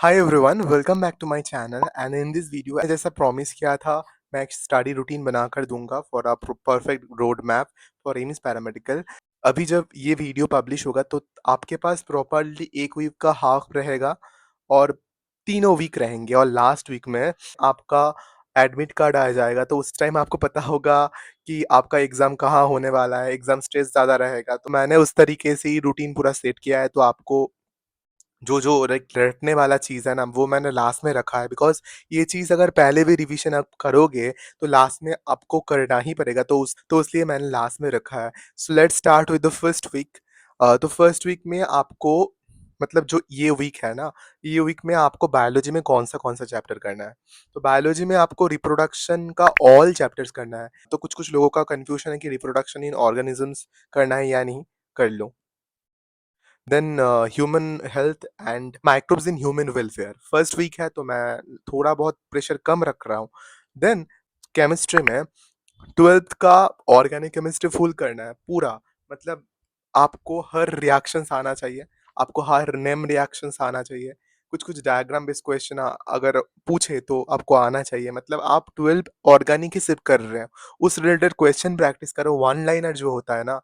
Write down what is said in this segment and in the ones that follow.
Hi everyone, welcome back to my channel and in this video जैसा promise किया था मैं एक स्टडी रूटीन बनाकर दूंगा for a perfect road map for AIIMS paramedical. अभी जब ये वीडियो पब्लिश होगा तो आपके पास प्रॉपरली एक वीक का हाफ रहेगा और तीनों वीक रहेंगे और लास्ट वीक में आपका एडमिट कार्ड आ जाएगा। तो उस टाइम आपको पता होगा कि आपका एग्ज़ाम कहाँ होने वाला है, एग्ज़ाम स्ट्रेस ज़्यादा रहेगा। तो मैंने उस तरीके से ही रूटीन पूरा सेट किया है, तो आपको जो रटने वाला चीज़ है ना, वो मैंने लास्ट में रखा है बिकॉज़ ये चीज़ अगर पहले भी रिवीजन आप करोगे, तो लास्ट में आपको करना ही पड़ेगा, तो इसलिए मैंने लास्ट में रखा है। So let's start with the first week. तो फर्स्ट वीक में आपको मतलब जो ये वीक है ना, ये वीक में आपको बायोलॉजी में कौन-सा चैप्टर करना है। तो बायोलॉजी में आपको रिप्रोडक्शन का ऑल चैप्टर्स करना है। तो कुछ-कुछ लोगों का कन्फ्यूज़न है कि रिप्रोडक्शन इन ऑर्गेनिज़म्स करना है या नहीं, कर लो। Then human health and microbes in human welfare first week है, तो मैं थोड़ा बहुत प्रेशर कम रख रहा हूँ। देन केमिस्ट्री में ट्वेल्थ का ऑर्गेनिक केमिस्ट्री फुल करना है पूरा। मतलब आपको हर रिएक्शंस आना चाहिए, आपको हर नेम रिएक्शंस आना चाहिए। कुछ कुछ डायग्राम बेस्ड क्वेश्चन अगर पूछे तो आपको आना चाहिए। मतलब आप 12 ऑर्गेनिक ही सिर्फ कर रहे हैं, उस रिलेटेड क्वेश्चन प्रैक्टिस करो। वन लाइनर जो होता है ना,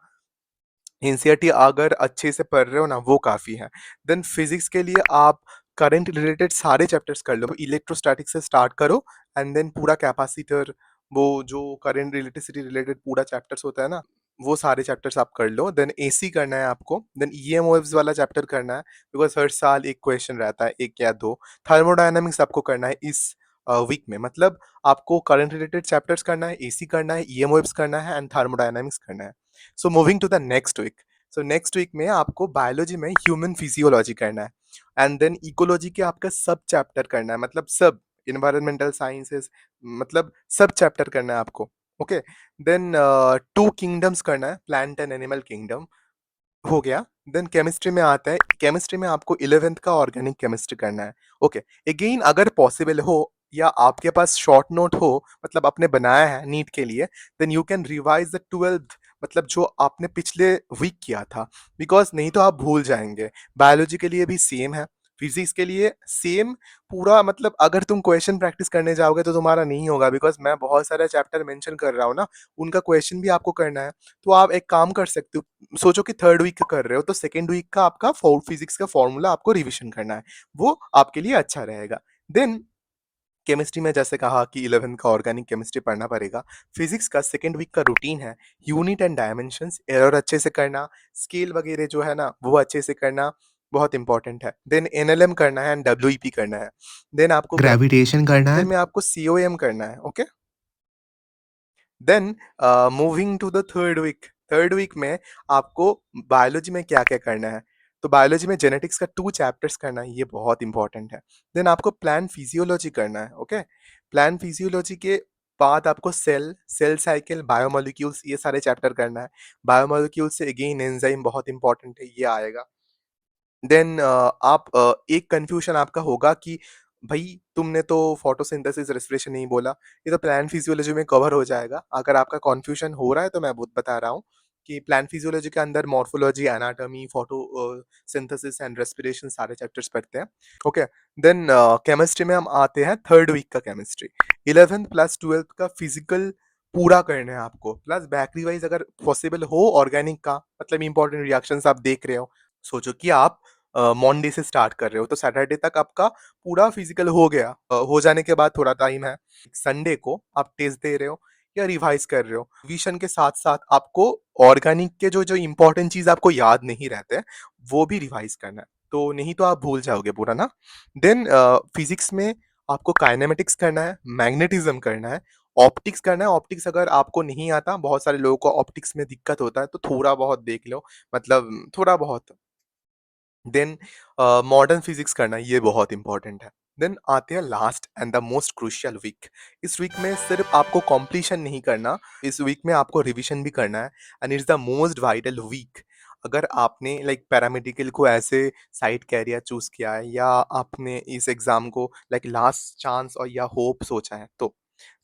एनसीईआरटी अगर अच्छे से पढ़ रहे हो ना, वो काफ़ी है। देन फिज़िक्स के लिए आप करंट रिलेटेड सारे चैप्टर्स कर लो। इलेक्ट्रोस्टैटिक्स से स्टार्ट करो एंड देन पूरा कैपेसिटर, वो जो करंट इलेक्ट्रिसिटी रिलेटेड पूरा चैप्टर्स होता है ना, वो सारे चैप्टर्स आप कर लो। देन एसी करना है आपको। देन ईएमओएफ्स वाला चैप्टर करना है बिकॉज़ हर साल एक क्वेश्चन रहता है, 1 या 2। थर्मोडायनामिक्स आपको करना है इस वीक में। मतलब आपको करंट रिलेटेड चैप्टर्स करना है, एसी करना है, ईएमओएफ्स करना है एंड थर्मोडायनामिक्स करना है। So moving to the next week. So next week में आपको बायोलॉजी में ह्यूमन फिजियोलॉजी करना है एंड देन इकोलॉजी के आपका सब चैप्टर करना है। मतलब सब इन्वायरमेंटल साइंसेस, मतलब सब चैप्टर करना है आपको। ओके। देन टू किंगडम्स करना है, प्लांट एंड एनिमल किंगडम हो गया। देन केमिस्ट्री में आता है, केमिस्ट्री में आपको 11th का ऑर्गेनिक केमिस्ट्री करना है। ओके। अगेन अगर पॉसिबल हो या आपके पास शॉर्ट नोट हो, मतलब आपने बनाया है नीट के लिए, then you can revise the 12th, मतलब जो आपने पिछले वीक किया था, बिकॉज नहीं तो आप भूल जाएंगे। बायोलॉजी के लिए भी सेम है, फिजिक्स के लिए सेम पूरा। मतलब अगर तुम क्वेश्चन प्रैक्टिस करने जाओगे तो तुम्हारा नहीं होगा, बिकॉज मैं बहुत सारे चैप्टर मेंशन कर रहा हूँ ना, उनका क्वेश्चन भी आपको करना है। तो आप एक काम कर सकते हो, सोचो कि थर्ड वीक का कर रहे हो तो सेकेंड वीक का आपका फिजिक्स का फॉर्मूला आपको रिवीजन करना है, वो आपके लिए अच्छा रहेगा। देन केमिस्ट्री में जैसे कहा कि 11 का ऑर्गेनिक केमिस्ट्री पढ़ना पड़ेगा। फिजिक्स का सेकेंड वीक का रूटीन है यूनिट एंड डायमेंशंस, एरर अच्छे से करना, स्केल वगैरह जो है ना वो अच्छे से करना, बहुत इंपॉर्टेंट है। देन एनएलएम करना है एंड डब्ल्यूईपी करना है। देन आपको ग्रेविटेशन करना है। ग्रेविटेशन में आपको सीओएम करना है। Okay. Then moving to the third week में आपको बायोलॉजी में क्या क्या करना है। तो बायोलॉजी में जेनेटिक्स का 2 चैप्टर्स करना है, ये बहुत इंपॉर्टेंट है। देन आपको प्लांट फिजियोलॉजी करना है। ओके। प्लांट फिजियोलॉजी के बाद आपको सेल साइकिल, बायोमोलिक्यूल्स, ये सारे चैप्टर करना है। बायोमोलिक्यूल्स से अगेन एंजाइम बहुत इंपॉर्टेंट है, ये आएगा। देन एक कन्फ्यूजन आपका होगा कि भाई तुमने तो फोटोसिंथेसिस रेस्पिरेशन नहीं बोला, ये तो प्लांट फिजियोलॉजी में कवर हो जाएगा। अगर आपका कन्फ्यूजन हो रहा है तो मैं बता रहा हूँ कि प्लांट फिजियोलॉजी के अंदर morphology, anatomy, photo synthesis and respiration सारे चैप्टर्स पढ़ते हैं। ओके। देन केमिस्ट्री में हम आते हैं थर्ड वीक का केमिस्ट्री। 11th प्लस 12th का फिजिकल पूरा करना है आपको, प्लस बैकरी वाइज अगर पॉसिबल हो ऑर्गेनिक का, मतलब इंपॉर्टेंट रिएक्शंस आप देख रहे हो। सोचो कि आप मंडे से स्टार्ट कर रहे हो तो सैटरडे तक आपका पूरा फिजिकल हो गया। हो जाने के बाद थोड़ा टाइम है, संडे को आप टेस्ट दे रहे हो या रिवाइज कर रहे हो। रिवीजन के साथ साथ आपको ऑर्गेनिक के जो जो इंपॉर्टेंट चीज आपको याद नहीं रहते वो भी रिवाइज करना है, तो नहीं तो आप भूल जाओगे पूरा ना। देन फिजिक्स में आपको काइनेमेटिक्स करना है, मैग्नेटिज्म करना है, ऑप्टिक्स करना है। ऑप्टिक्स अगर आपको नहीं आता, बहुत सारे लोगों को ऑप्टिक्स में दिक्कत होता है, तो थोड़ा बहुत देख लो, मतलब थोड़ा बहुत। देन मॉडर्न फिजिक्स करना, ये बहुत इंपॉर्टेंट है। देन आते हैं last and the most crucial week. इस वीक में सिर्फ आपको कॉम्प्लीशन नहीं करना, इस वीक में आपको रिवीजन भी करना है and it's the most vital week. अगर आपने लाइक पैरामेडिकल को ऐसे साइड कैरियर चूज किया है या आपने इस एग्जाम को लाइक लास्ट चांस और या होप सोचा है, तो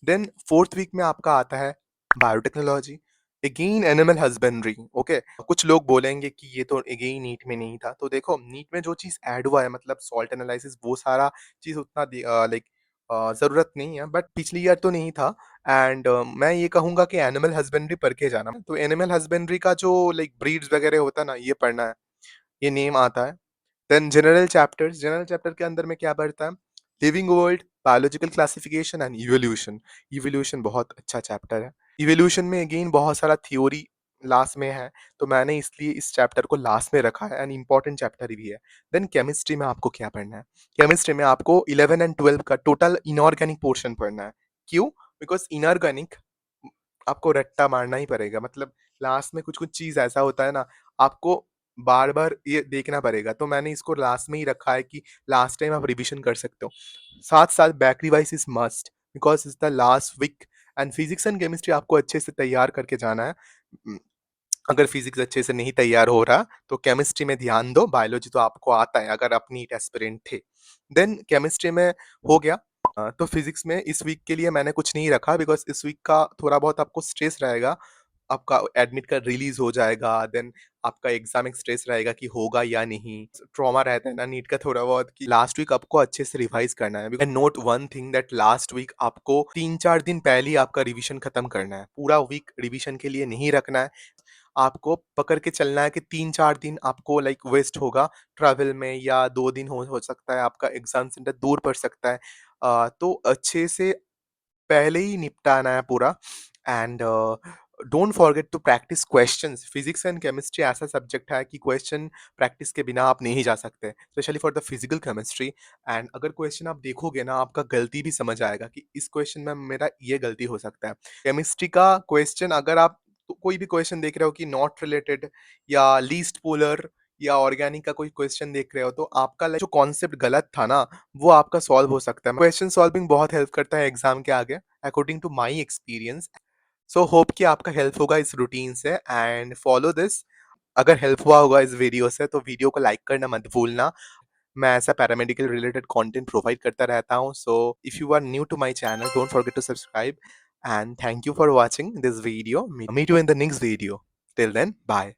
देन फोर्थ वीक में आपका आता है biotechnology. Again animal husbandry, okay. कुछ लोग बोलेंगे कि ये तो अगेन नीट में नहीं था, तो देखो नीट में जो चीज़ ऐड हुआ है मतलब सॉल्ट एनालिसिस वो सारा चीज़ उतना लाइक ज़रूरत नहीं है, बट पिछली ईयर तो नहीं था। एंड मैं ये कहूँगा कि एनिमल हस्बेंड्री पढ़ के जाना। तो एनिमल हस्बेंड्री का जो लाइक ब्रीड्स वगैरह होता है ना, ये पढ़ना है, ये नेम आता है। देन जनरल चैप्टर के अंदर में क्या पढ़ता है? Living world, biological classification and evolution. Evolution बहुत अच्छा चैप्टर है। इवोल्यूशन में अगेन बहुत सारा थ्योरी लास्ट में है, तो मैंने इसलिए इस चैप्टर को लास्ट में रखा है एंड इम्पोर्टेंट चैप्टर भी है। देन केमिस्ट्री में आपको क्या पढ़ना है? केमिस्ट्री में आपको 11 एंड 12 का टोटल इनऑर्गेनिक पोर्शन पढ़ना है। क्यों? बिकॉज़ इनऑर्गेनिक आपको रट्टा मारना ही पड़ेगा, मतलब लास्ट में कुछ-कुछ चीज़ ऐसा होता है ना, आपको बार-बार ये देखना पड़ेगा, तो मैंने इसको लास्ट में ही रखा है कि लास्ट टाइम आप रिविज़न कर सकते हो। साथ-साथ back revise is must because it's the last week and physics and chemistry आपको अच्छे से तैयार करके जाना है। उम, अगर फिज़िक्स अच्छे से नहीं तैयार हो रहा, तो केमिस्ट्री में ध्यान दो, बायोलॉजी तो आपको आता है अगर आप नीट एस्पिरेंट थे। देन केमिस्ट्री में हो गया। तो फिज़िक्स में इस वीक के लिए मैंने कुछ नहीं रखा बिकॉज़ इस वीक का थोड़ा बहुत आपको स्ट्रेस रहेगा। आपका एडमिट कार्ड रिलीज़ हो जाएगा, देन आपका एग्ज़ाम एक स्ट्रेस रहेगा कि होगा या नहीं। ट्रॉमा रहता है ना नीट का थोड़ा बहुत कि लास्ट वीक आपको अच्छे से रिवाइज़ करना है। And note one thing that last week आपको 3-4 दिन पहले ही आपका रिविज़न खत्म करना है। पूरा वीक रिविज़न के लिए नहीं रखना है। आपको पकड़ के चलना है कि 3-4 दिन आपको लाइक वेस्ट होगा ट्रैवल में, या 2 दिन हो सकता है आपका एग्ज़ाम सेंटर दूर पड़ सकता है। तो अच्छे से पहले ही निपटाना है पूरा। And don't forget to practise questions. Physics and chemistry ऐसा सब्जेक्ट है कि क्वेश्चन प्रैक्टिस के बिना आप नहीं जा सकते, specially for the physical chemistry. And अगर क्वेश्चन आप देखोगे ना, आपका गलती भी समझ आएगा कि इस क्वेश्चन में मेरा ये गलती हो सकता है। केमिस्ट्री का क्वेश्चन अगर आप कोई भी क्वेश्चन देख रहे हो कि नॉट रिलेटेड या लीस्ट पोलर या ऑर्गेनिक का कोई क्वेश्चन देख रहे हो, तो आपका जो कॉन्सेप्ट गलत था ना, वो आपका सॉल्व हो सकता है। क्वेश्चन सॉल्विंग बहुत हेल्प करता है एग्जाम के आगे, according to my experience. So hope कि आपका हेल्प होगा इस रूटीन से एंड फॉलो दिस। अगर हेल्प हुआ होगा इस वीडियो से तो वीडियो को लाइक करना मत भूलना। मैं ऐसा पैरामेडिकल रिलेटेड कंटेंट प्रोवाइड करता रहता हूँ। So if you are new to my channel, don't forget to subscribe and thank you for watching this video. Meet you in the next video. Till then, bye.